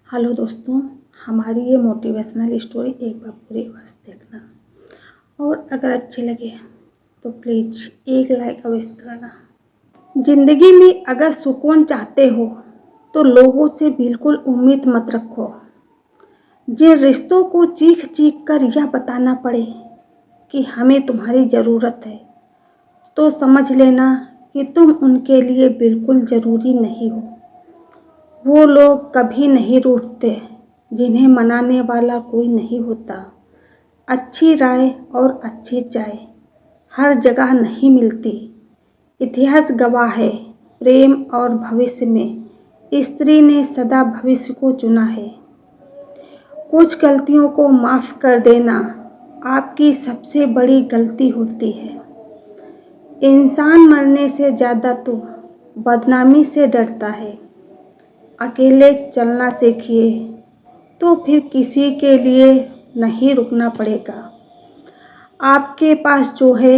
Hello दोस्तों, हमारी ये मोटिवेशनल स्टोरी एक बार पूरी बस देखना और अगर अच्छी लगे तो प्लीज़ एक लाइक अवश्य करना। ज़िंदगी में अगर सुकून चाहते हो तो लोगों से बिल्कुल उम्मीद मत रखो। जिन रिश्तों को चीख चीख कर यह बताना पड़े कि हमें तुम्हारी ज़रूरत है तो समझ लेना कि तुम उनके लिए बिल्कुल ज़रूरी नहीं हो। वो लोग कभी नहीं रूठते जिन्हें मनाने वाला कोई नहीं होता। अच्छी राय और अच्छी चाय हर जगह नहीं मिलती। इतिहास गवाह है, प्रेम और भविष्य में स्त्री ने सदा भविष्य को चुना है। कुछ गलतियों को माफ़ कर देना आपकी सबसे बड़ी गलती होती है। इंसान मरने से ज़्यादा तो बदनामी से डरता है। अकेले चलना सीखिए तो फिर किसी के लिए नहीं रुकना पड़ेगा। आपके पास जो है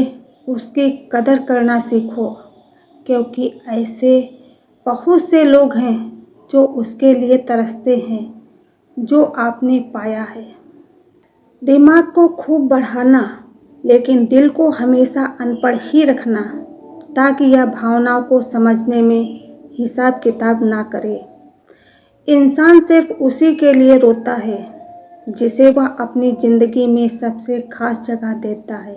उसकी कदर करना सीखो, क्योंकि ऐसे बहुत से लोग हैं जो उसके लिए तरसते हैं जो आपने पाया है। दिमाग को खूब बढ़ाना लेकिन दिल को हमेशा अनपढ़ ही रखना, ताकि यह भावनाओं को समझने में हिसाब किताब ना करे। इंसान सिर्फ उसी के लिए रोता है जिसे वह अपनी ज़िंदगी में सबसे खास जगह देता है।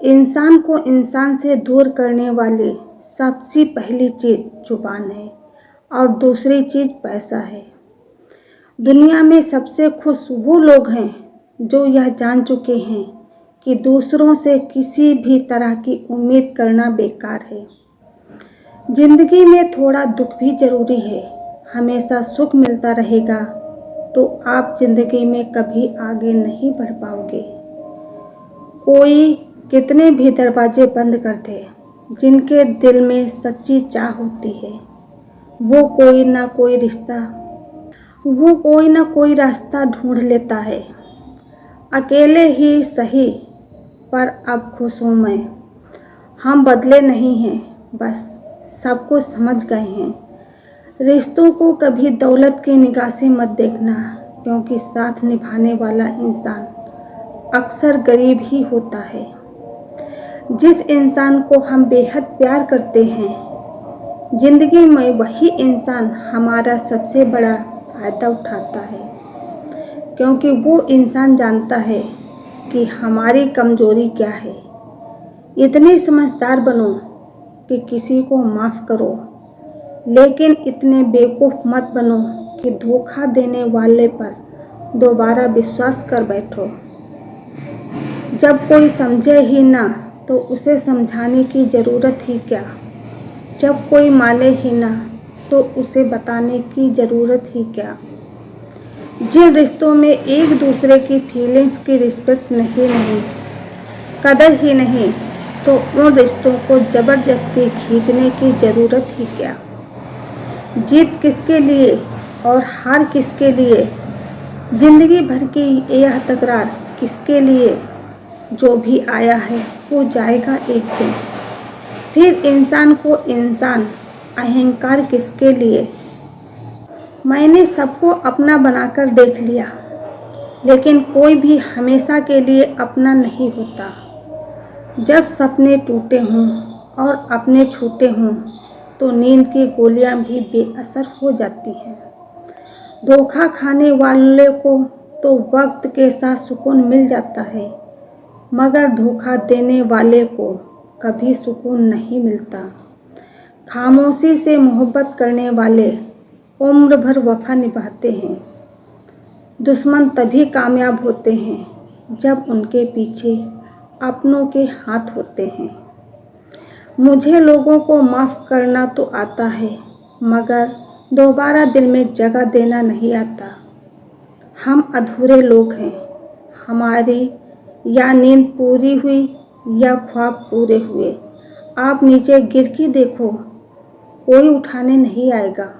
इंसान को इंसान से दूर करने वाली सबसे पहली चीज़ जुबान है और दूसरी चीज़ पैसा है। दुनिया में सबसे खुश वो लोग हैं जो यह जान चुके हैं कि दूसरों से किसी भी तरह की उम्मीद करना बेकार है। ज़िंदगी में थोड़ा दुख भी ज़रूरी है। हमेशा सुख मिलता रहेगा तो आप ज़िंदगी में कभी आगे नहीं बढ़ पाओगे। कोई कितने भी दरवाजे बंद कर दे, जिनके दिल में सच्ची चाह होती है वो कोई ना कोई रास्ता ढूंढ लेता है। अकेले ही सही पर अब खुश हूँ मैं। हम बदले नहीं हैं, बस सब कुछ समझ गए हैं। रिश्तों को कभी दौलत की निगाह से मत देखना, क्योंकि साथ निभाने वाला इंसान अक्सर गरीब ही होता है। जिस इंसान को हम बेहद प्यार करते हैं, जिंदगी में वही इंसान हमारा सबसे बड़ा फायदा उठाता है, क्योंकि वो इंसान जानता है कि हमारी कमजोरी क्या है। इतने समझदार बनो कि किसी को माफ़ करो, लेकिन इतने बेवकूफ़ मत बनो कि धोखा देने वाले पर दोबारा विश्वास कर बैठो। जब कोई समझे ही ना तो उसे समझाने की ज़रूरत ही क्या। जब कोई माने ही ना तो उसे बताने की ज़रूरत ही क्या। जिन रिश्तों में एक दूसरे की फीलिंग्स की रिस्पेक्ट नहीं, कदर ही नहीं, तो उन रिश्तों को ज़बरदस्ती खींचने की ज़रूरत ही क्या। जीत किसके लिए और हार किसके लिए, ज़िंदगी भर की यह तकरार किसके लिए। जो भी आया है वो जाएगा एक दिन। फिर इंसान को इंसान, अहंकार किसके लिए। मैंने सबको अपना बनाकर देख लिया, लेकिन कोई भी हमेशा के लिए अपना नहीं होता। जब सपने टूटे हों और अपने छूटे हों तो नींद की गोलियां भी बेअसर हो जाती हैं। धोखा खाने वाले को तो वक्त के साथ सुकून मिल जाता है, मगर धोखा देने वाले को कभी सुकून नहीं मिलता। खामोशी से मोहब्बत करने वाले उम्र भर वफा निभाते हैं। दुश्मन तभी कामयाब होते हैं जब उनके पीछे अपनों के हाथ होते हैं। मुझे लोगों को माफ़ करना तो आता है, मगर दोबारा दिल में जगह देना नहीं आता। हम अधूरे लोग हैं। हमारी या नींद पूरी हुई या ख्वाब पूरे हुए। आप नीचे गिर के देखो, कोई उठाने नहीं आएगा।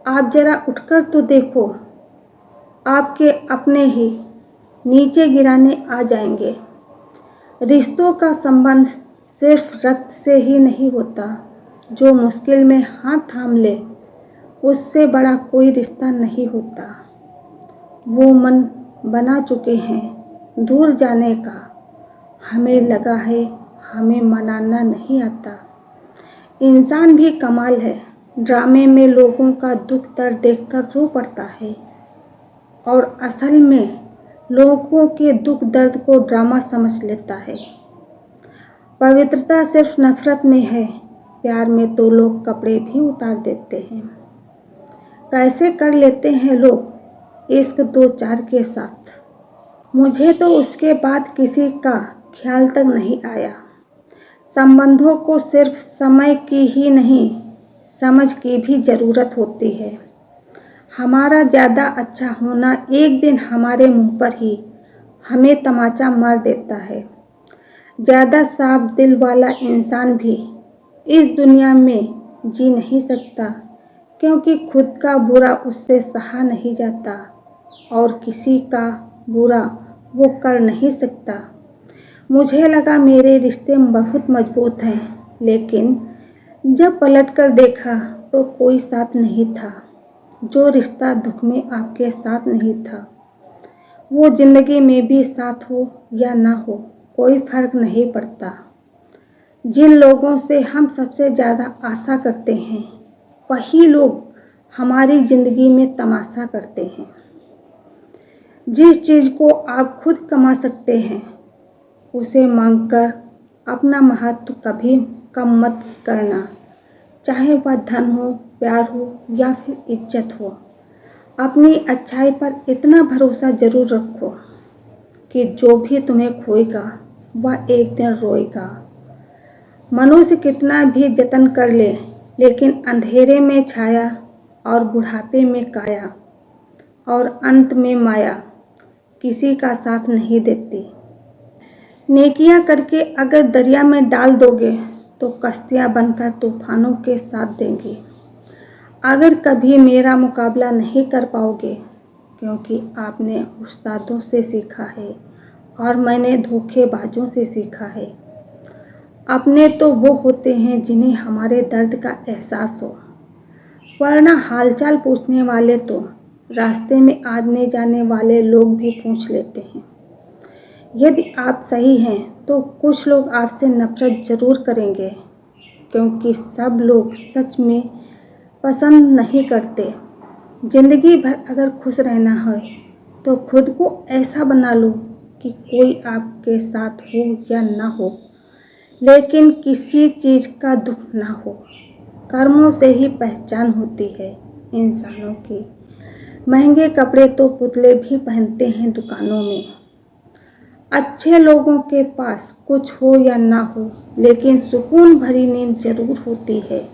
आप जरा उठकर तो देखो, आपके अपने ही नीचे गिराने आ जाएंगे। रिश्तों का संबंध सिर्फ रक्त से ही नहीं होता। जो मुश्किल में हाथ थाम ले उससे बड़ा कोई रिश्ता नहीं होता। वो मन बना चुके हैं दूर जाने का। हमें लगा है हमें मनाना नहीं आता। इंसान भी कमाल है, ड्रामे में लोगों का दुख दर्द देखकर रो पड़ता है और असल में लोगों के दुख दर्द को ड्रामा समझ लेता है। पवित्रता सिर्फ नफरत में है, प्यार में तो लोग कपड़े भी उतार देते हैं। कैसे कर लेते हैं लोग इश्क दो चार के साथ। मुझे तो उसके बाद किसी का ख्याल तक नहीं आया। संबंधों को सिर्फ समय की ही नहीं, समझ की भी ज़रूरत होती है। हमारा ज़्यादा अच्छा होना एक दिन हमारे मुंह पर ही हमें तमाचा मार देता है। ज़्यादा साफ दिल वाला इंसान भी इस दुनिया में जी नहीं सकता, क्योंकि खुद का बुरा उससे सहा नहीं जाता और किसी का बुरा वो कर नहीं सकता। मुझे लगा मेरे रिश्ते बहुत मजबूत हैं, लेकिन जब पलट कर देखा तो कोई साथ नहीं था। जो रिश्ता दुख में आपके साथ नहीं था, वो ज़िंदगी में भी साथ हो या ना हो कोई फ़र्क नहीं पड़ता। जिन लोगों से हम सबसे ज़्यादा आशा करते हैं, वही लोग हमारी ज़िंदगी में तमाशा करते हैं। जिस चीज़ को आप खुद कमा सकते हैं, उसे मांगकर अपना महत्व कभी कम मत करना, चाहे वह धन हो, प्यार हो या फिर इज्जत हो। अपनी अच्छाई पर इतना भरोसा जरूर रखो कि जो भी तुम्हें खोएगा वह एक दिन रोएगा। मनुष्य कितना भी जतन कर ले, लेकिन अंधेरे में छाया और बुढ़ापे में काया और अंत में माया किसी का साथ नहीं देती। नेकियां करके अगर दरिया में डाल दोगे तो कश्तियां बनकर तूफानों के साथ देंगी। अगर कभी मेरा मुकाबला नहीं कर पाओगे, क्योंकि आपने उस्तादों से सीखा है और मैंने धोखेबाजों से सीखा है। अपने तो वो होते हैं जिन्हें हमारे दर्द का एहसास हो, वरना हालचाल पूछने वाले तो रास्ते में आने जाने वाले लोग भी पूछ लेते हैं। यदि आप सही हैं तो कुछ लोग आपसे नफरत ज़रूर करेंगे, क्योंकि सब लोग सच में पसंद नहीं करते। ज़िंदगी भर अगर खुश रहना है तो खुद को ऐसा बना लो कि कोई आपके साथ हो या ना हो, लेकिन किसी चीज़ का दुख ना हो। कर्मों से ही पहचान होती है इंसानों की। महंगे कपड़े तो पुतले भी पहनते हैं दुकानों में। अच्छे लोगों के पास कुछ हो या ना हो, लेकिन सुकून भरी नींद जरूर होती है।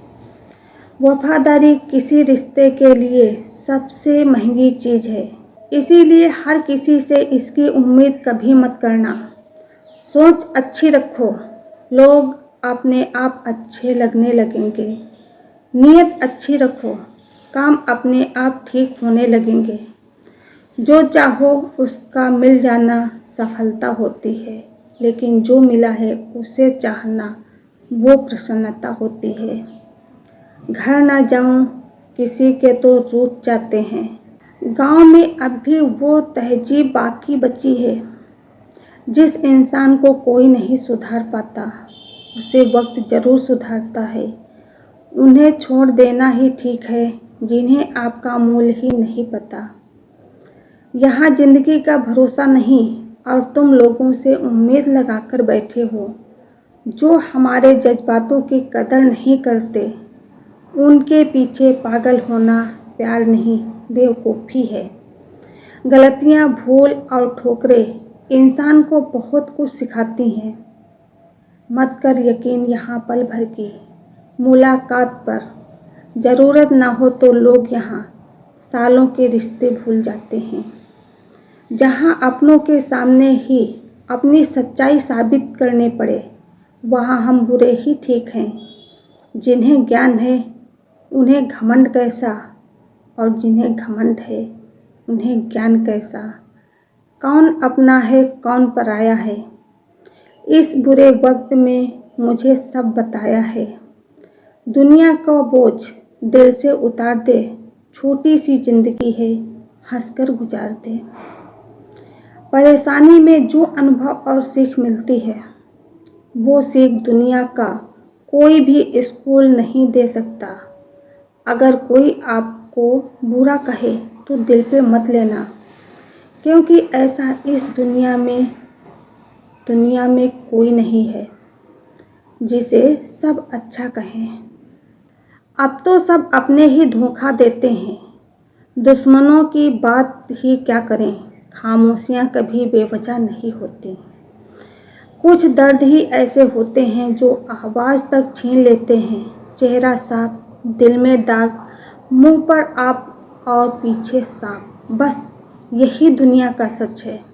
वफादारी किसी रिश्ते के लिए सबसे महंगी चीज़ है, इसीलिए हर किसी से इसकी उम्मीद कभी मत करना। सोच अच्छी रखो, लोग अपने आप अच्छे लगने लगेंगे। नीयत अच्छी रखो, काम अपने आप ठीक होने लगेंगे। जो चाहो उसका मिल जाना सफलता होती है, लेकिन जो मिला है उसे चाहना वो प्रसन्नता होती है। घर ना जाऊं किसी के तो रूठ जाते हैं। गांव में अब भी वो तहजीब बाकी बची है। जिस इंसान को कोई नहीं सुधार पाता, उसे वक्त ज़रूर सुधारता है। उन्हें छोड़ देना ही ठीक है जिन्हें आपका मूल्य ही नहीं पता। यहाँ ज़िंदगी का भरोसा नहीं और तुम लोगों से उम्मीद लगाकर बैठे हो जो हमारे जज्बातों की कदर नहीं करते। उनके पीछे पागल होना प्यार नहीं, बेवकूफ़ी है। गलतियाँ, भूल और ठोकरें इंसान को बहुत कुछ सिखाती हैं। मत कर यकीन यहाँ पल भर की मुलाकात पर। ज़रूरत ना हो तो लोग यहाँ सालों के रिश्ते भूल जाते हैं। जहाँ अपनों के सामने ही अपनी सच्चाई साबित करने पड़े, वहाँ हम बुरे ही ठीक हैं। जिन्हें ज्ञान है उन्हें घमंड कैसा, और जिन्हें घमंड है उन्हें ज्ञान कैसा। कौन अपना है कौन पराया है, इस बुरे वक्त में मुझे सब बताया है। दुनिया का बोझ दिल से उतार दे छोटी सी जिंदगी है, हंसकर गुजार दे। परेशानी में जो अनुभव और सीख मिलती है, वो सीख दुनिया का कोई भी स्कूल नहीं दे सकता। अगर कोई आपको बुरा कहे तो दिल पे मत लेना, क्योंकि ऐसा इस दुनिया में कोई नहीं है जिसे सब अच्छा कहें। अब तो सब अपने ही धोखा देते हैं, दुश्मनों की बात ही क्या करें, खामोशियाँ कभी बेवजह नहीं होती। कुछ दर्द ही ऐसे होते हैं जो आवाज़ तक छीन लेते हैं। चेहरा साफ, दिल में दाग, मुंह पर आप और पीछे सांप, बस यही दुनिया का सच है।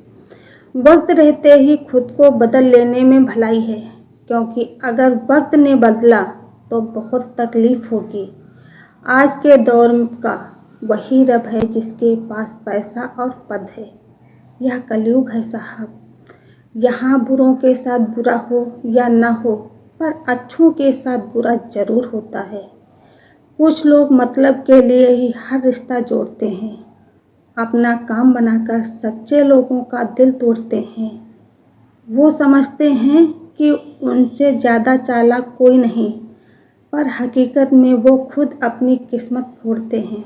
वक्त रहते ही खुद को बदल लेने में भलाई है, क्योंकि अगर वक्त ने बदला तो बहुत तकलीफ होगी। आज के दौर का वही रब है जिसके पास पैसा और पद है। यह कलयुग है साहब, यहाँ बुरों के साथ बुरा हो या ना हो, पर अच्छों के साथ बुरा जरूर होता है। कुछ लोग मतलब के लिए ही हर रिश्ता जोड़ते हैं, अपना काम बनाकर सच्चे लोगों का दिल तोड़ते हैं। वो समझते हैं कि उनसे ज़्यादा चालाक कोई नहीं, पर हकीकत में वो खुद अपनी किस्मत फोड़ते हैं।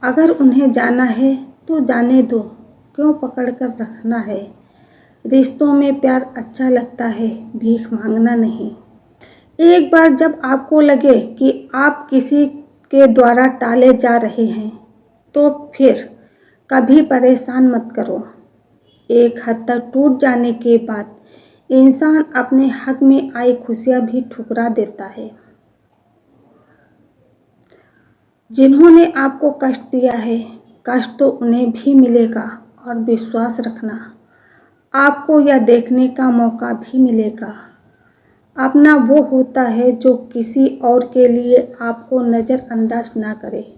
अगर उन्हें जाना है तो जाने दो, क्यों पकड़ कर रखना है। रिश्तों में प्यार अच्छा लगता है, भीख मांगना नहीं। एक बार जब आपको लगे कि आप किसी के द्वारा टाले जा रहे हैं, तो फिर कभी परेशान मत करो। एक हद तक टूट जाने के बाद इंसान अपने हक में आई खुशियां भी ठुकरा देता है। जिन्होंने आपको कष्ट दिया है, कष्ट तो उन्हें भी मिलेगा, और विश्वास रखना, आपको यह देखने का मौका भी मिलेगा। अपना वो होता है जो किसी और के लिए आपको नज़रअंदाज ना करे।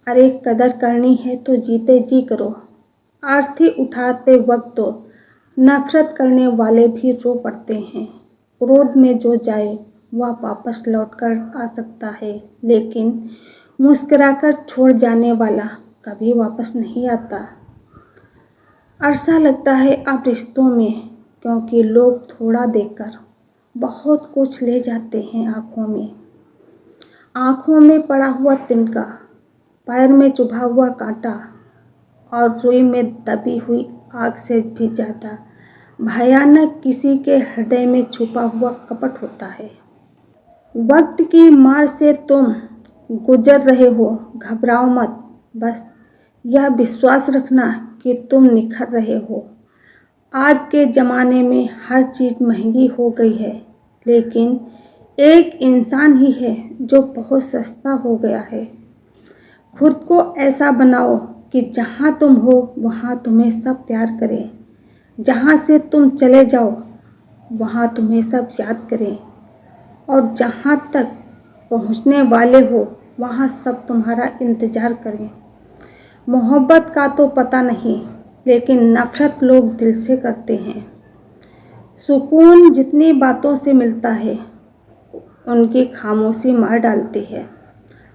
अरे कदर करनी है तो जीते जी करो। आरती उठाते वक्त तो नफरत करने वाले भी रो पड़ते हैं। क्रोध में जो जाए वह वापस लौट कर आ सकता है, लेकिन मुस्कुराकर छोड़ जाने वाला कभी वापस नहीं आता। अरसा लगता है अब रिश्तों में, क्योंकि लोग थोड़ा देकर बहुत कुछ ले जाते हैं। आँखों में पड़ा हुआ तिनका, पैर में चुभा हुआ कांटा, और रुई में दबी हुई आग से भी ज़्यादा भयानक किसी के हृदय में छुपा हुआ कपट होता है। वक्त की मार से तुम गुजर रहे हो, घबराओ मत। बस यह विश्वास रखना कि तुम निखर रहे हो। आज के ज़माने में हर चीज़ महंगी हो गई है, लेकिन एक इंसान ही है जो बहुत सस्ता हो गया है। खुद को ऐसा बनाओ कि जहाँ तुम हो वहाँ तुम्हें सब प्यार करें, जहाँ से तुम चले जाओ वहाँ तुम्हें सब याद करें, और जहाँ तक पहुँचने वाले हो वहाँ सब तुम्हारा इंतज़ार करें। मोहब्बत का तो पता नहीं, लेकिन नफ़रत लोग दिल से करते हैं। सुकून जितनी बातों से मिलता है, उनकी खामोशी मार डालती है।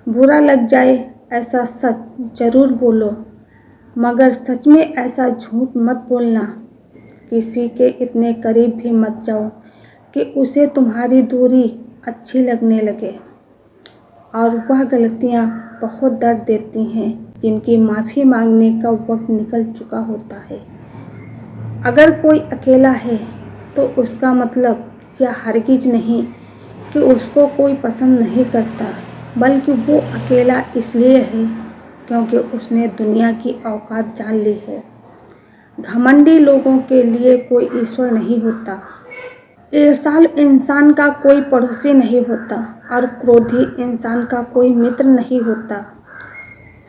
बुरा लग जाए ऐसा सच ज़रूर बोलो, मगर सच में ऐसा झूठ मत बोलना। किसी के इतने करीब भी मत जाओ कि उसे तुम्हारी दूरी अच्छी लगने लगे। और वह गलतियाँ बहुत दर्द देती हैं, जिनकी माफ़ी मांगने का वक्त निकल चुका होता है। अगर कोई अकेला है तो उसका मतलब यह हरगिज नहीं कि उसको कोई पसंद नहीं करता, बल्कि वो अकेला इसलिए है क्योंकि उसने दुनिया की औकात जान ली है। घमंडी लोगों के लिए कोई ईश्वर नहीं होता, ईर्ष्यालु इंसान का कोई पड़ोसी नहीं होता, और क्रोधी इंसान का कोई मित्र नहीं होता।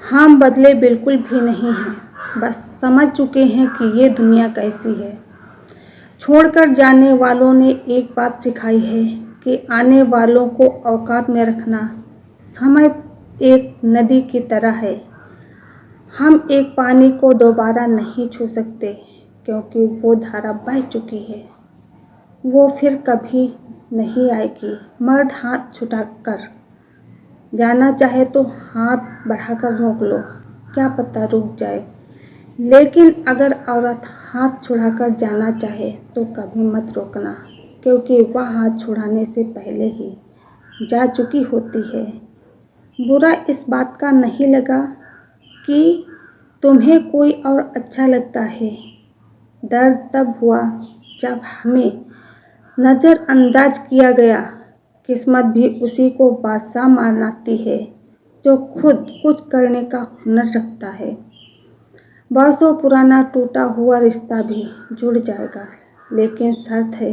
हम बदले बिल्कुल भी नहीं हैं, बस समझ चुके हैं कि ये दुनिया कैसी है। छोड़कर जाने वालों ने एक बात सिखाई है कि आने वालों को औकात में रखना। समय एक नदी की तरह है, हम एक पानी को दोबारा नहीं छू सकते, क्योंकि वो धारा बह चुकी है, वो फिर कभी नहीं आएगी। मर्द हाथ छुटाकर जाना चाहे तो हाथ बढ़ाकर रोक लो, क्या पता रुक जाए। लेकिन अगर औरत हाथ छुड़ाकर जाना चाहे तो कभी मत रोकना, क्योंकि वह हाथ छुड़ाने से पहले ही जा चुकी होती है। बुरा इस बात का नहीं लगा कि तुम्हें कोई और अच्छा लगता है। दर्द तब हुआ जब हमें नज़रअंदाज किया गया। किस्मत भी उसी को बादशाह मानती है जो खुद कुछ करने का हुनर रखता है। बरसों पुराना टूटा हुआ रिश्ता भी जुड़ जाएगा, लेकिन शर्त है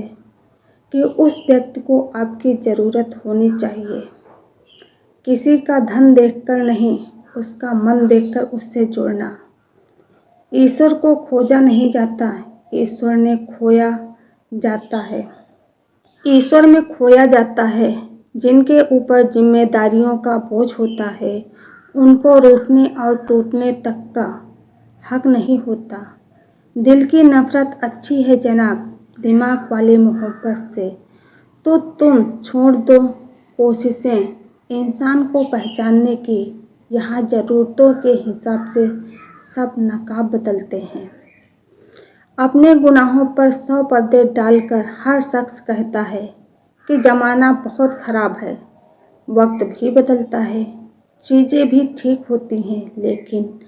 कि उस व्यक्ति को आपकी ज़रूरत होनी चाहिए। किसी का धन देखकर नहीं, उसका मन देखकर उससे जुड़ना। ईश्वर को खोजा नहीं जाता, ईश्वर में खोया जाता है। जिनके ऊपर जिम्मेदारियों का बोझ होता है, उनको रूठने और टूटने तक का हक नहीं होता। दिल की नफरत अच्छी है जनाब, दिमाग वाली मोहब्बत से तो तुम छोड़ दो कोशिशें इंसान को पहचानने की। यहाँ ज़रूरतों के हिसाब से सब नकाब बदलते हैं। अपने गुनाहों पर 100 पर्दे डालकर हर शख्स कहता है कि ज़माना बहुत ख़राब है। वक्त भी बदलता है, चीज़ें भी ठीक होती हैं, लेकिन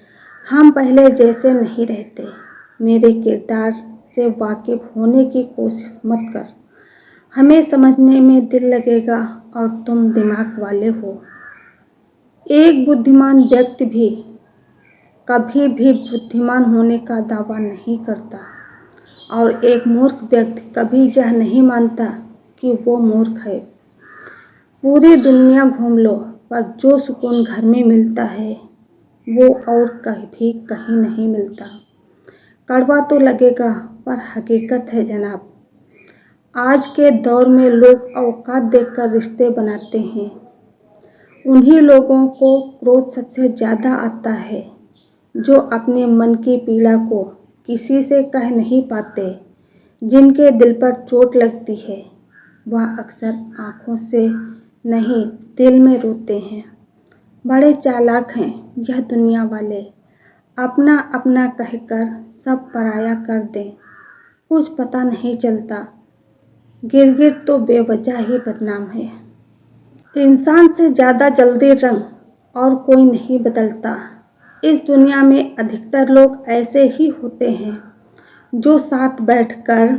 हम पहले जैसे नहीं रहते। मेरे किरदार से वाकिफ़ होने की कोशिश मत कर, हमें समझने में दिल लगेगा और तुम दिमाग वाले हो। एक बुद्धिमान व्यक्ति भी कभी भी बुद्धिमान होने का दावा नहीं करता और एक मूर्ख व्यक्ति कभी यह नहीं मानता कि वो मूर्ख है। पूरी दुनिया घूम लो, पर जो सुकून घर में मिलता है वो और कहीं नहीं मिलता। कड़वा तो लगेगा पर हकीकत है जनाब। आज के दौर में लोग औकात देखकर रिश्ते बनाते हैं। उन्हीं लोगों को क्रोध सबसे ज़्यादा आता है जो अपने मन की पीड़ा को किसी से कह नहीं पाते। जिनके दिल पर चोट लगती है वह अक्सर आँखों से नहीं दिल में रोते हैं। बड़े चालाक हैं यह दुनिया वाले, अपना अपना कहकर सब पराया कर दें। कुछ पता नहीं चलता, गिरगिट तो बेवजह ही बदनाम है। इंसान से ज़्यादा जल्दी रंग और कोई नहीं बदलता। इस दुनिया में अधिकतर लोग ऐसे ही होते हैं जो साथ बैठकर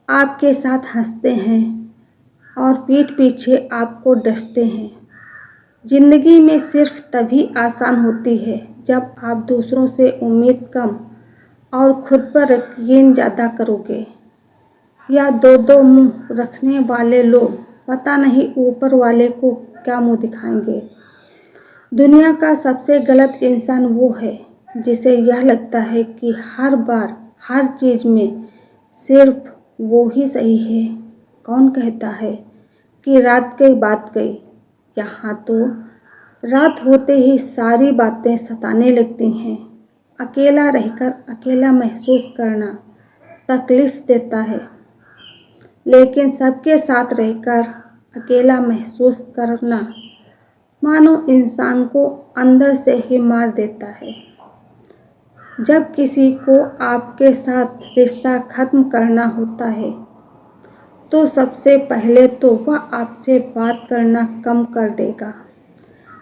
आपके साथ हंसते हैं और पीठ पीछे आपको डसते हैं। ज़िंदगी में सिर्फ तभी आसान होती है जब आप दूसरों से उम्मीद कम और खुद पर यकीन ज़्यादा करोगे। या दो मुंह रखने वाले लोग पता नहीं ऊपर वाले को क्या मुंह दिखाएंगे। दुनिया का सबसे गलत इंसान वो है जिसे यह लगता है कि हर बार हर चीज़ में सिर्फ वो ही सही है। कौन कहता है कि रात गई बात गई? यहाँ तो रात होते ही सारी बातें सताने लगती हैं। अकेला रहकर अकेला महसूस करना तकलीफ़ देता है, लेकिन सबके साथ रहकर अकेला महसूस करना मानो इंसान को अंदर से ही मार देता है। जब किसी को आपके साथ रिश्ता ख़त्म करना होता है तो सबसे पहले तो वह आपसे बात करना कम कर देगा,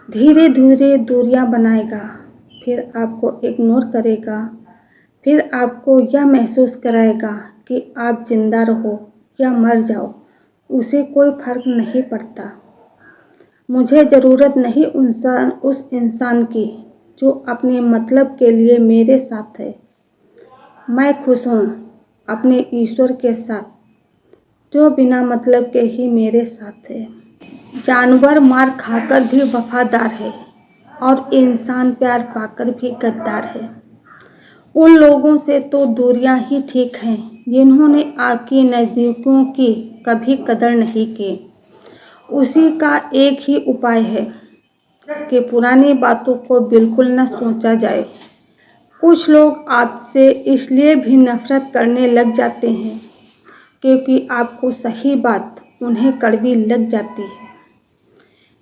धीरे धीरे दूरियां बनाएगा, फिर आपको इग्नोर करेगा, फिर आपको यह महसूस कराएगा कि आप जिंदा रहो या मर जाओ, उसे कोई फ़र्क नहीं पड़ता। मुझे ज़रूरत नहीं उस इंसान की जो अपने मतलब के लिए मेरे साथ है। मैं खुश हूँ अपने ईश्वर के साथ जो बिना मतलब के ही मेरे साथ है। जानवर मार खाकर भी वफादार है और इंसान प्यार पाकर भी गद्दार है। उन लोगों से तो दूरियां ही ठीक हैं जिन्होंने आपकी नज़दीकियों की कभी कदर नहीं की। उसी का एक ही उपाय है कि पुरानी बातों को बिल्कुल न सोचा जाए। कुछ लोग आपसे इसलिए भी नफरत करने लग जाते हैं क्योंकि आपको सही बात उन्हें कड़वी लग जाती है।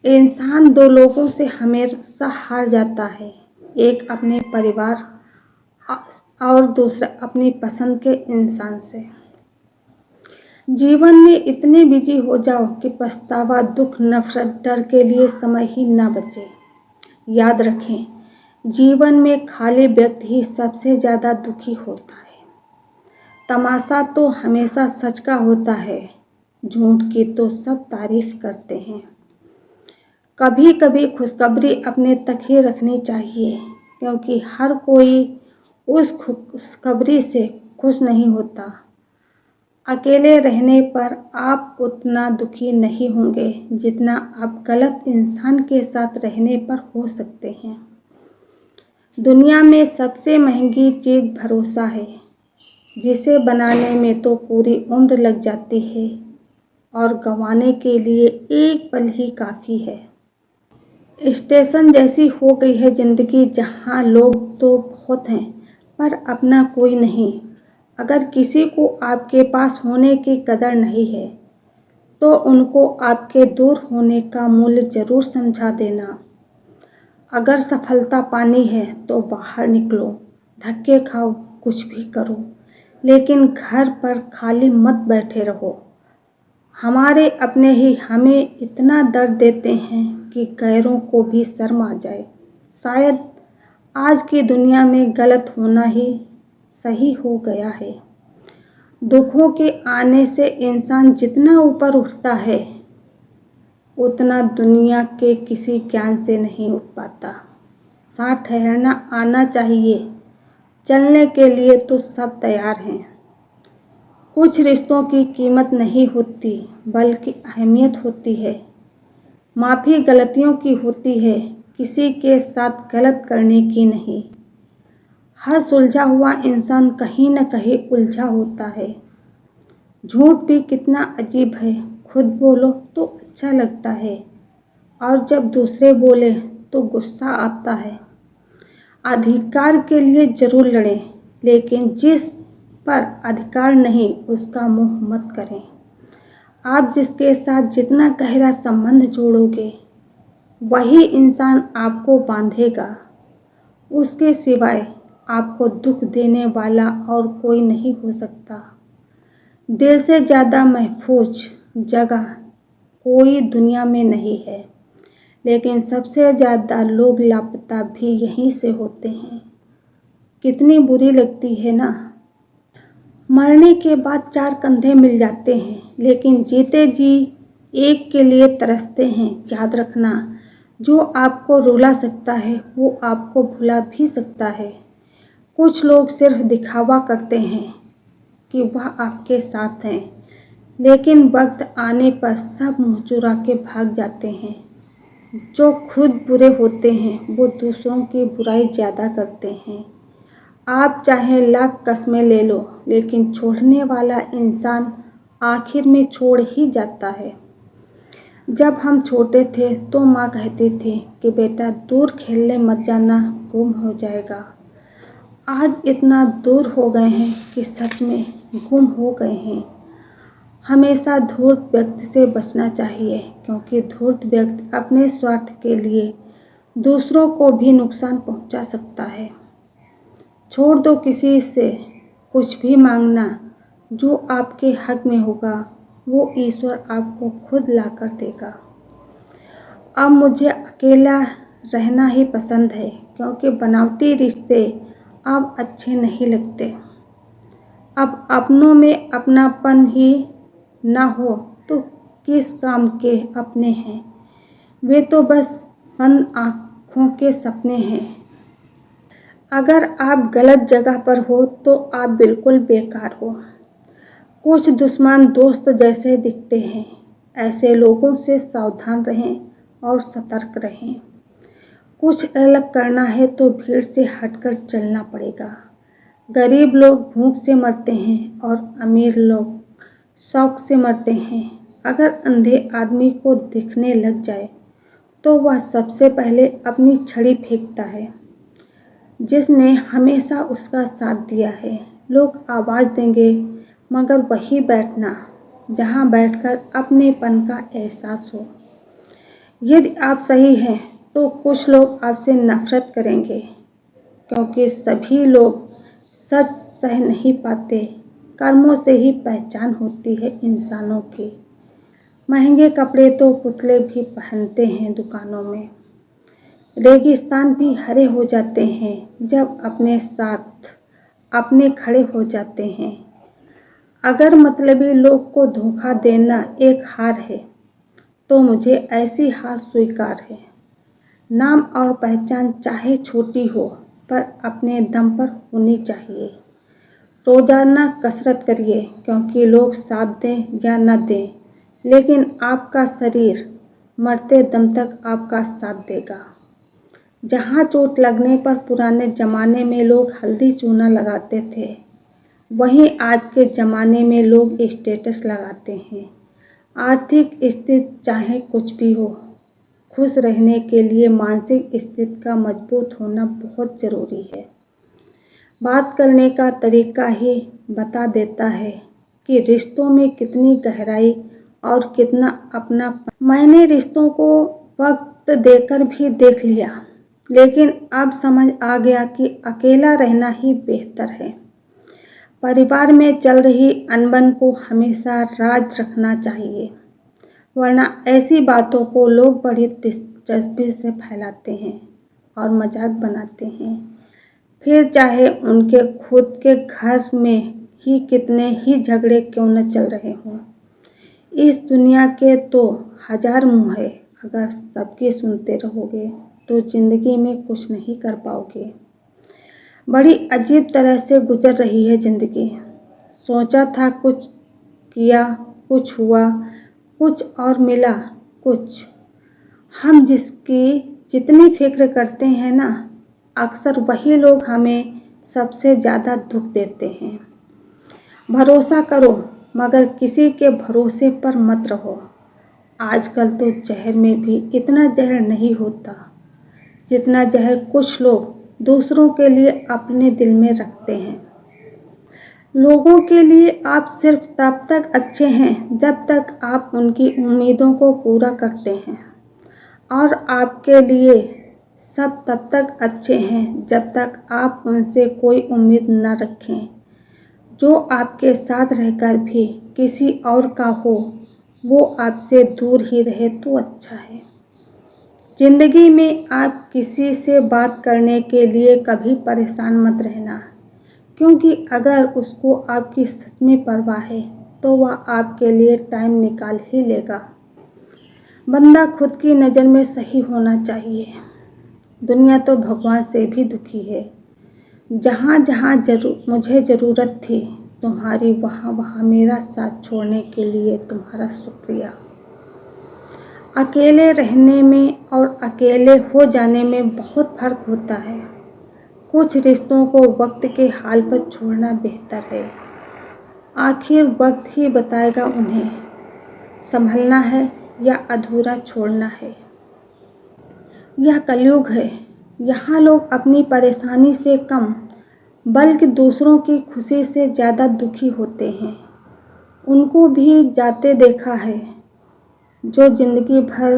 इंसान दो लोगों से हमेशा हार जाता है, एक अपने परिवार और दूसरा अपनी पसंद के इंसान से। जीवन में इतने बिजी हो जाओ कि पछतावा, दुख, नफरत, डर के लिए समय ही ना बचे। याद रखें, जीवन में खाली व्यक्ति ही सबसे ज़्यादा दुखी होता है। तमाशा तो हमेशा सच का होता है, झूठ की तो सब तारीफ करते हैं। कभी कभी खुशखबरी अपने तक ही रखनी चाहिए, क्योंकि हर कोई उस खुशखबरी से खुश नहीं होता। अकेले रहने पर आप उतना दुखी नहीं होंगे जितना आप गलत इंसान के साथ रहने पर हो सकते हैं। दुनिया में सबसे महंगी चीज़ भरोसा है, जिसे बनाने में तो पूरी उम्र लग जाती है और गंवाने के लिए एक पल ही काफ़ी है। स्टेशन जैसी हो गई है ज़िंदगी, जहाँ लोग तो बहुत हैं पर अपना कोई नहीं। अगर किसी को आपके पास होने की कदर नहीं है तो उनको आपके दूर होने का मूल्य ज़रूर समझा देना। अगर सफलता पानी है तो बाहर निकलो, धक्के खाओ, कुछ भी करो, लेकिन घर पर खाली मत बैठे रहो। हमारे अपने ही हमें इतना दर्द देते हैं कि गैरों को भी शर्म आ जाए। शायद आज की दुनिया में गलत होना ही सही हो गया है। दुखों के आने से इंसान जितना ऊपर उठता है, उतना दुनिया के किसी ज्ञान से नहीं उठ पाता। साथ ठहरना आना चाहिए, चलने के लिए तो सब तैयार हैं। कुछ रिश्तों की कीमत नहीं होती, बल्कि अहमियत होती है। माफ़ी गलतियों की होती है, किसी के साथ गलत करने की नहीं। हर सुलझा हुआ इंसान कहीं न कहीं उलझा होता है। झूठ भी कितना अजीब है, खुद बोलो तो अच्छा लगता है और जब दूसरे बोले तो गुस्सा आता है। अधिकार के लिए जरूर लड़ें, लेकिन जिस पर अधिकार नहीं उसका मुंह मत करें। आप जिसके साथ जितना गहरा संबंध जोड़ोगे, वही इंसान आपको बांधेगा। उसके सिवाय आपको दुख देने वाला और कोई नहीं हो सकता। दिल से ज़्यादा महफूज जगह कोई दुनिया में नहीं है, लेकिन सबसे ज़्यादा लोग लापता भी यहीं से होते हैं। कितनी बुरी लगती है ना। मरने के बाद चार कंधे मिल जाते हैं, लेकिन जीते जी एक के लिए तरसते हैं। याद रखना, जो आपको रुला सकता है वो आपको भुला भी सकता है। कुछ लोग सिर्फ दिखावा करते हैं कि वह आपके साथ हैं, लेकिन वक्त आने पर सब मुँह चुरा के भाग जाते हैं। जो खुद बुरे होते हैं वो दूसरों की बुराई ज़्यादा करते हैं। आप चाहे लाख कस्में ले लो, लेकिन छोड़ने वाला इंसान आखिर में छोड़ ही जाता है। जब हम छोटे थे तो माँ कहती थी कि बेटा दूर खेलने मत जाना, गुम हो जाएगा। आज इतना दूर हो गए हैं कि सच में गुम हो गए हैं। हमेशा धूर्त व्यक्ति से बचना चाहिए, क्योंकि धूर्त व्यक्ति अपने स्वार्थ के लिए दूसरों को भी नुकसान पहुंचा सकता है। छोड़ दो किसी से कुछ भी मांगना। जो आपके हक में होगा वो ईश्वर आपको खुद ला कर देगा। अब मुझे अकेला रहना ही पसंद है, क्योंकि बनावटी रिश्ते अब अच्छे नहीं लगते। अब अपनों में अपनापन ही ना हो तो किस काम के अपने हैं। वे तो बस बंद आँखों के सपने हैं। अगर आप गलत जगह पर हो तो आप बिल्कुल बेकार हो। कुछ दुश्मन दोस्त जैसे दिखते हैं, ऐसे लोगों से सावधान रहें और सतर्क रहें। कुछ अलग करना है तो भीड़ से हटकर चलना पड़ेगा। गरीब लोग भूख से मरते हैं और अमीर लोग शौक से मरते हैं। अगर अंधे आदमी को दिखने लग जाए तो वह सबसे पहले अपनी छड़ी फेंकता है, जिसने हमेशा उसका साथ दिया है। लोग आवाज़ देंगे, मगर वही बैठना जहाँ बैठकर अपनेपन का एहसास हो। यदि आप सही हैं तो कुछ लोग आपसे नफरत करेंगे, क्योंकि सभी लोग सच सह नहीं पाते। कर्मों से ही पहचान होती है इंसानों की। महंगे कपड़े तो पुतले भी पहनते हैं दुकानों में। रेगिस्तान भी हरे हो जाते हैं जब अपने साथ अपने खड़े हो जाते हैं। अगर मतलबी लोग को धोखा देना एक हार है तो मुझे ऐसी हार स्वीकार है। नाम और पहचान चाहे छोटी हो पर अपने दम पर होनी चाहिए। रोजाना कसरत करिए, क्योंकि लोग साथ दें या न दें, लेकिन आपका शरीर मरते दम तक आपका साथ देगा। जहाँ चोट लगने पर पुराने ज़माने में लोग हल्दी चूना लगाते थे, वहीं आज के ज़माने में लोग स्टेटस लगाते हैं। आर्थिक स्थिति चाहे कुछ भी हो, खुश रहने के लिए मानसिक स्थिति का मजबूत होना बहुत ज़रूरी है। बात करने का तरीका ही बता देता है कि रिश्तों में कितनी गहराई और कितना अपनापन। मैंने रिश्तों को वक्त देकर भी देख लिया, लेकिन अब समझ आ गया कि अकेला रहना ही बेहतर है। परिवार में चल रही अनबन को हमेशा राज रखना चाहिए, वरना ऐसी बातों को लोग बड़ी दिलचस्पी से फैलाते हैं और मजाक बनाते हैं। फिर चाहे उनके खुद के घर में ही कितने ही झगड़े क्यों न चल रहे हों। इस दुनिया के तो 1000 मुँह है, अगर सबकी सुनते रहोगे तो ज़िंदगी में कुछ नहीं कर पाओगे। बड़ी अजीब तरह से गुजर रही है ज़िंदगी। सोचा था कुछ, किया कुछ, हुआ कुछ और मिला कुछ। हम जिसकी जितनी फिक्र करते हैं ना, अक्सर वही लोग हमें सबसे ज़्यादा दुख देते हैं। भरोसा करो, मगर किसी के भरोसे पर मत रहो। आजकल तो जहर में भी इतना जहर नहीं होता जितना जहर कुछ लोग दूसरों के लिए अपने दिल में रखते हैं। लोगों के लिए आप सिर्फ तब तक अच्छे हैं जब तक आप उनकी उम्मीदों को पूरा करते हैं, और आपके लिए सब तब तक अच्छे हैं जब तक आप उनसे कोई उम्मीद न रखें। जो आपके साथ रहकर भी किसी और का हो, वो आपसे दूर ही रहे तो अच्छा है। ज़िंदगी में आप किसी से बात करने के लिए कभी परेशान मत रहना, क्योंकि अगर उसको आपकी सच में परवाह है तो वह आपके लिए टाइम निकाल ही लेगा। बंदा खुद की नज़र में सही होना चाहिए। दुनिया तो भगवान से भी दुखी है। जहाँ जहाँ मुझे ज़रूरत थी तुम्हारी, वहाँ वहाँ मेरा साथ छोड़ने के लिए तुम्हारा शुक्रिया। अकेले रहने में और अकेले हो जाने में बहुत फ़र्क होता है। कुछ रिश्तों को वक्त के हाल पर छोड़ना बेहतर है। आखिर वक्त ही बताएगा उन्हें संभलना है या अधूरा छोड़ना है। यह कलयुग है। यहाँ लोग अपनी परेशानी से कम बल्कि दूसरों की खुशी से ज़्यादा दुखी होते हैं। उनको भी जाते देखा है जो ज़िंदगी भर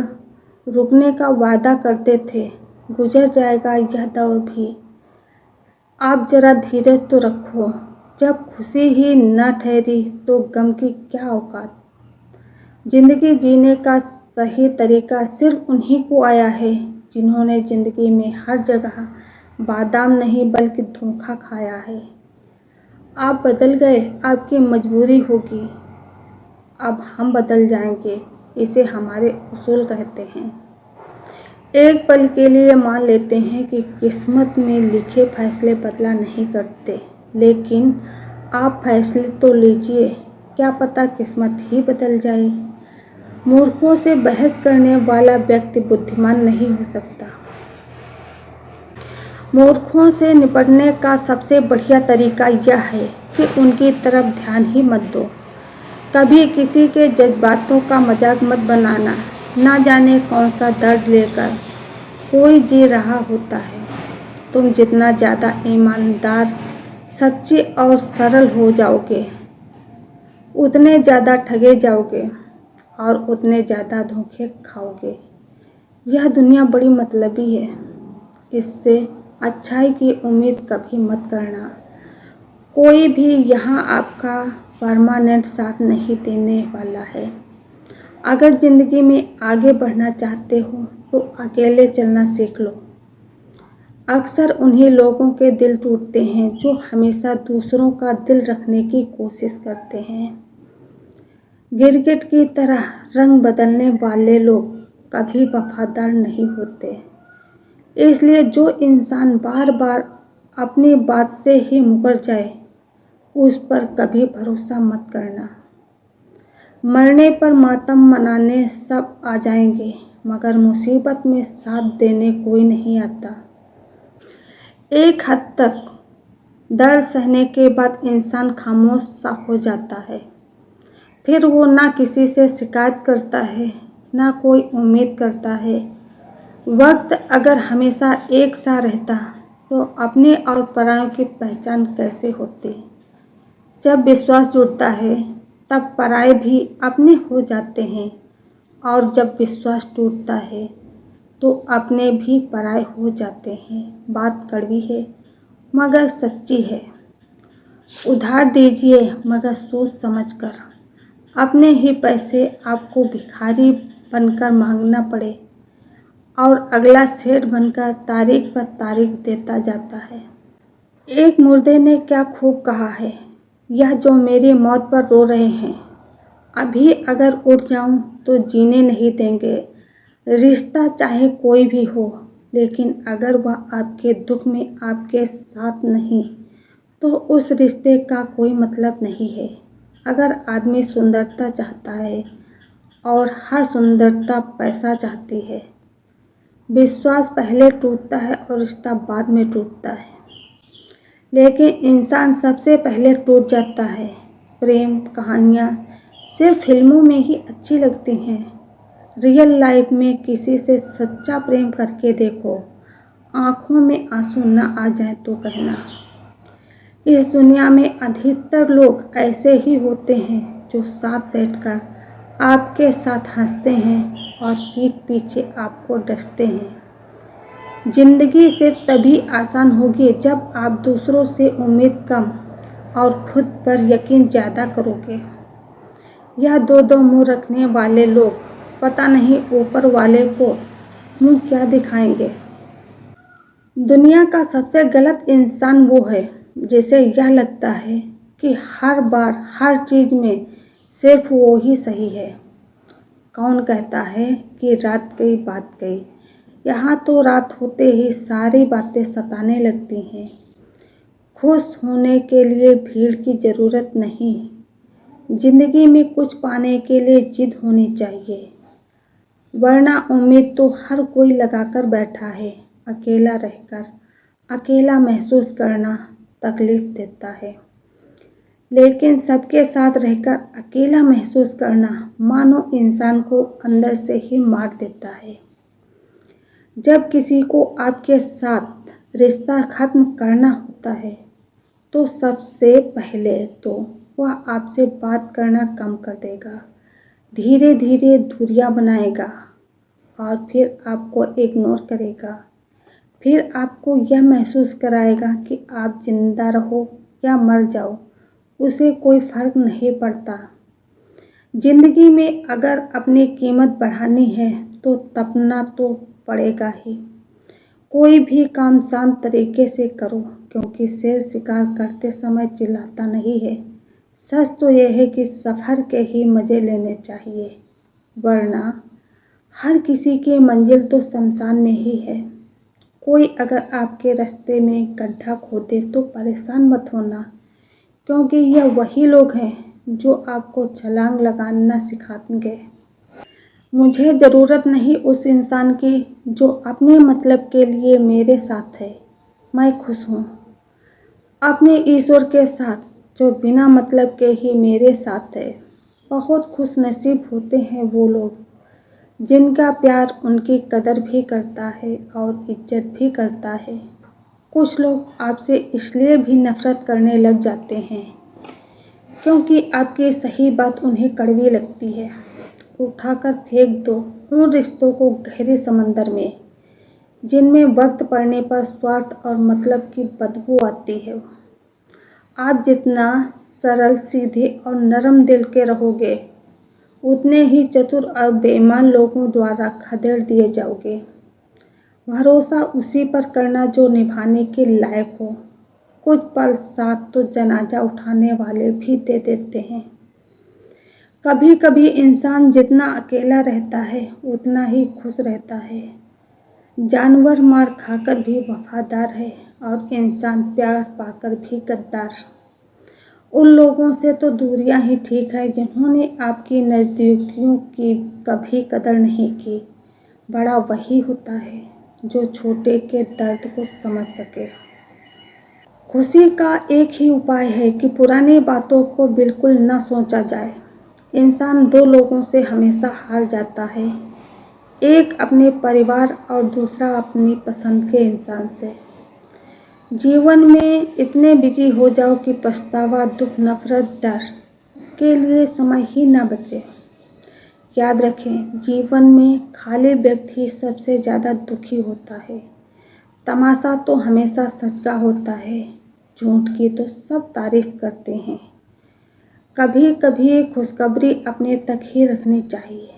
रुकने का वादा करते थे। गुजर जाएगा यह दौर भी। आप ज़रा धीरज तो रखो। जब खुशी ही न ठहरी तो गम की क्या औकात। ज़िंदगी जीने का सही तरीका सिर्फ उन्हीं को आया है जिन्होंने ज़िंदगी में हर जगह बादाम नहीं बल्कि धोखा खाया है। आप बदल गए, आपकी मजबूरी होगी। अब हम बदल जाएंगे, इसे हमारे उसूल कहते हैं। एक पल के लिए मान लेते हैं कि किस्मत में लिखे फैसले बदला नहीं करते, लेकिन आप फैसले तो लीजिए, क्या पता किस्मत ही बदल जाए। मूर्खों से बहस करने वाला व्यक्ति बुद्धिमान नहीं हो सकता। मूर्खों से निपटने का सबसे बढ़िया तरीका यह है कि उनकी तरफ ध्यान ही मत दो। कभी किसी के जज्बातों का मजाक मत बनाना। ना जाने कौन सा दर्द लेकर कोई जी रहा होता है। तुम जितना ज़्यादा ईमानदार, सच्ची और सरल हो जाओगे, उतने ज़्यादा ठगे जाओगे और उतने ज़्यादा धोखे खाओगे। यह दुनिया बड़ी मतलबी है, इससे अच्छाई की उम्मीद कभी मत करना। कोई भी यहाँ आपका परमानेंट साथ नहीं देने वाला है। अगर ज़िंदगी में आगे बढ़ना चाहते हो तो अकेले चलना सीख लो। अक्सर उन्हीं लोगों के दिल टूटते हैं जो हमेशा दूसरों का दिल रखने की कोशिश करते हैं। गिरगिट की तरह रंग बदलने वाले लोग कभी वफादार नहीं होते। इसलिए जो इंसान बार बार अपनी बात से ही मुकर जाए, उस पर कभी भरोसा मत करना। मरने पर मातम मनाने सब आ जाएंगे, मगर मुसीबत में साथ देने कोई नहीं आता। एक हद तक दर्द सहने के बाद इंसान खामोश सा हो जाता है। फिर वो ना किसी से शिकायत करता है, ना कोई उम्मीद करता है। वक्त अगर हमेशा एक सा रहता तो अपने और परायों की पहचान कैसे होती। जब विश्वास जुड़ता है तब पराये भी अपने हो जाते हैं, और जब विश्वास टूटता है तो अपने भी पराये हो जाते हैं। बात कड़वी है मगर सच्ची है। उधार दीजिए मगर सोच समझकर। अपने ही पैसे आपको भिखारी बनकर मांगना पड़े और अगला सेठ बनकर तारीख पर तारीख देता जाता है। एक मुर्दे ने क्या खूब कहा है, यह जो मेरी मौत पर रो रहे हैं, अभी अगर उठ जाऊं तो जीने नहीं देंगे। रिश्ता चाहे कोई भी हो, लेकिन अगर वह आपके दुख में आपके साथ नहीं तो उस रिश्ते का कोई मतलब नहीं है। अगर आदमी सुंदरता चाहता है और हर सुंदरता पैसा चाहती है, विश्वास पहले टूटता है और रिश्ता बाद में टूटता है, लेकिन इंसान सबसे पहले टूट जाता है। प्रेम कहानियाँ सिर्फ फिल्मों में ही अच्छी लगती हैं। रियल लाइफ में किसी से सच्चा प्रेम करके देखो, आँखों में आंसू न आ जाए तो कहना। इस दुनिया में अधिकतर लोग ऐसे ही होते हैं जो साथ बैठकर आपके साथ हंसते हैं और पीठ पीछे आपको डसते हैं। जिंदगी से तभी आसान होगी जब आप दूसरों से उम्मीद कम और खुद पर यकीन ज़्यादा करोगे। यह दो मुंह रखने वाले लोग पता नहीं ऊपर वाले को मुंह क्या दिखाएंगे। दुनिया का सबसे गलत इंसान वो है जिसे यह लगता है कि हर बार हर चीज़ में सिर्फ वो ही सही है। कौन कहता है कि रात गई बात गई। यहाँ तो रात होते ही सारी बातें सताने लगती हैं। खुश होने के लिए भीड़ की ज़रूरत नहीं, ज़िंदगी में कुछ पाने के लिए जिद होनी चाहिए, वरना उम्मीद तो हर कोई लगाकर बैठा है। अकेला रहकर अकेला महसूस करना तकलीफ देता है, लेकिन सबके साथ रहकर अकेला महसूस करना मानो इंसान को अंदर से ही मार देता है। जब किसी को आपके साथ रिश्ता खत्म करना होता है तो सबसे पहले तो वह आपसे बात करना कम कर देगा, धीरे धीरे दूरियां बनाएगा और फिर आपको इग्नोर करेगा। फिर आपको यह महसूस कराएगा कि आप जिंदा रहो या मर जाओ, उसे कोई फ़र्क नहीं पड़ता। ज़िंदगी में अगर अपनी कीमत बढ़ानी है तो तपना तो पड़ेगा ही। कोई भी काम शांत तरीके से करो, क्योंकि शेर शिकार करते समय चिल्लाता नहीं है। सच तो यह है कि सफ़र के ही मज़े लेने चाहिए, वरना हर किसी की मंजिल तो शमशान में ही है। कोई अगर आपके रास्ते में गड्ढा खोदे तो परेशान मत होना, क्योंकि यह वही लोग हैं जो आपको छलांग लगाना सिखाएंगे। मुझे ज़रूरत नहीं उस इंसान की जो अपने मतलब के लिए मेरे साथ है। मैं खुश हूँ अपने ईश्वर के साथ जो बिना मतलब के ही मेरे साथ है। बहुत खुश नसीब होते हैं वो लोग जिनका प्यार उनकी कदर भी करता है और इज्जत भी करता है। कुछ लोग आपसे इसलिए भी नफ़रत करने लग जाते हैं क्योंकि आपकी सही बात उन्हें कड़वी लगती है। उठाकर फेंक दो उन रिश्तों को गहरे समंदर में, जिनमें वक्त पड़ने पर स्वार्थ और मतलब की बदबू आती है। आप जितना सरल, सीधे और नरम दिल के रहोगे, उतने ही चतुर और बेईमान लोगों द्वारा खदेड़ दिए जाओगे। भरोसा उसी पर करना जो निभाने के लायक हो। कुछ पल साथ तो जनाजा उठाने वाले भी दे देते हैं। कभी कभी इंसान जितना अकेला रहता है उतना ही खुश रहता है। जानवर मार खाकर भी वफादार है और इंसान प्यार पाकर भी गद्दार। उन लोगों से तो दूरियां ही ठीक है जिन्होंने आपकी नज़दीकियों की कभी कदर नहीं की। बड़ा वही होता है जो छोटे के दर्द को समझ सके। खुशी का एक ही उपाय है कि पुरानी बातों को बिल्कुल न सोचा जाए। इंसान दो लोगों से हमेशा हार जाता है, एक अपने परिवार और दूसरा अपनी पसंद के इंसान से। जीवन में इतने बिजी हो जाओ कि पछतावा, दुख, नफरत, डर के लिए समय ही ना बचे। याद रखें, जीवन में खाली व्यक्ति ही सबसे ज़्यादा दुखी होता है। तमाशा तो हमेशा सच का होता है, झूठ की तो सब तारीफ करते हैं। कभी कभी खुशखबरी अपने तक ही रखनी चाहिए,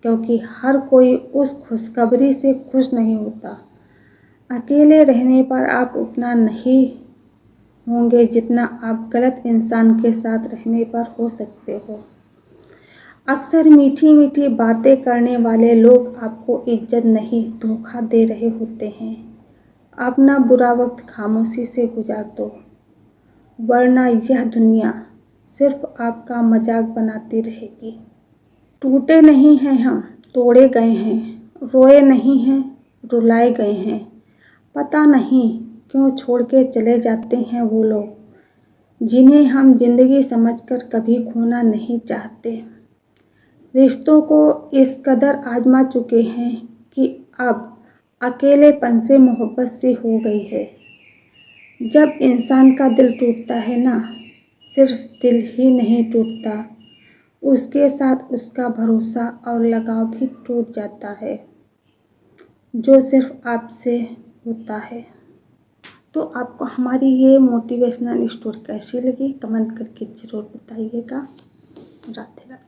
क्योंकि हर कोई उस खुशखबरी से खुश नहीं होता। अकेले रहने पर आप उतना नहीं होंगे जितना आप गलत इंसान के साथ रहने पर हो सकते हो। अक्सर मीठी मीठी बातें करने वाले लोग आपको इज्जत नहीं, धोखा दे रहे होते हैं। अपना बुरा वक्त खामोशी से गुजार दो, वरना यह दुनिया सिर्फ आपका मजाक बनाती रहेगी। टूटे नहीं हैं हम, तोड़े गए हैं। रोए नहीं हैं, रुलाए गए हैं। पता नहीं क्यों छोड़ के चले जाते हैं वो लोग जिन्हें हम जिंदगी समझकर कभी खोना नहीं चाहते। रिश्तों को इस कदर आजमा चुके हैं कि अब अकेलेपन से मोहब्बत सी हो गई है। जब इंसान का दिल टूटता है ना, सिर्फ दिल ही नहीं टूटता, उसके साथ उसका भरोसा और लगाव भी टूट जाता है, जो सिर्फ आपसे होता है। तो आपको हमारी ये मोटिवेशनल स्टोरी कैसी लगी कमेंट करके ज़रूर बताइएगा। राधे राधे।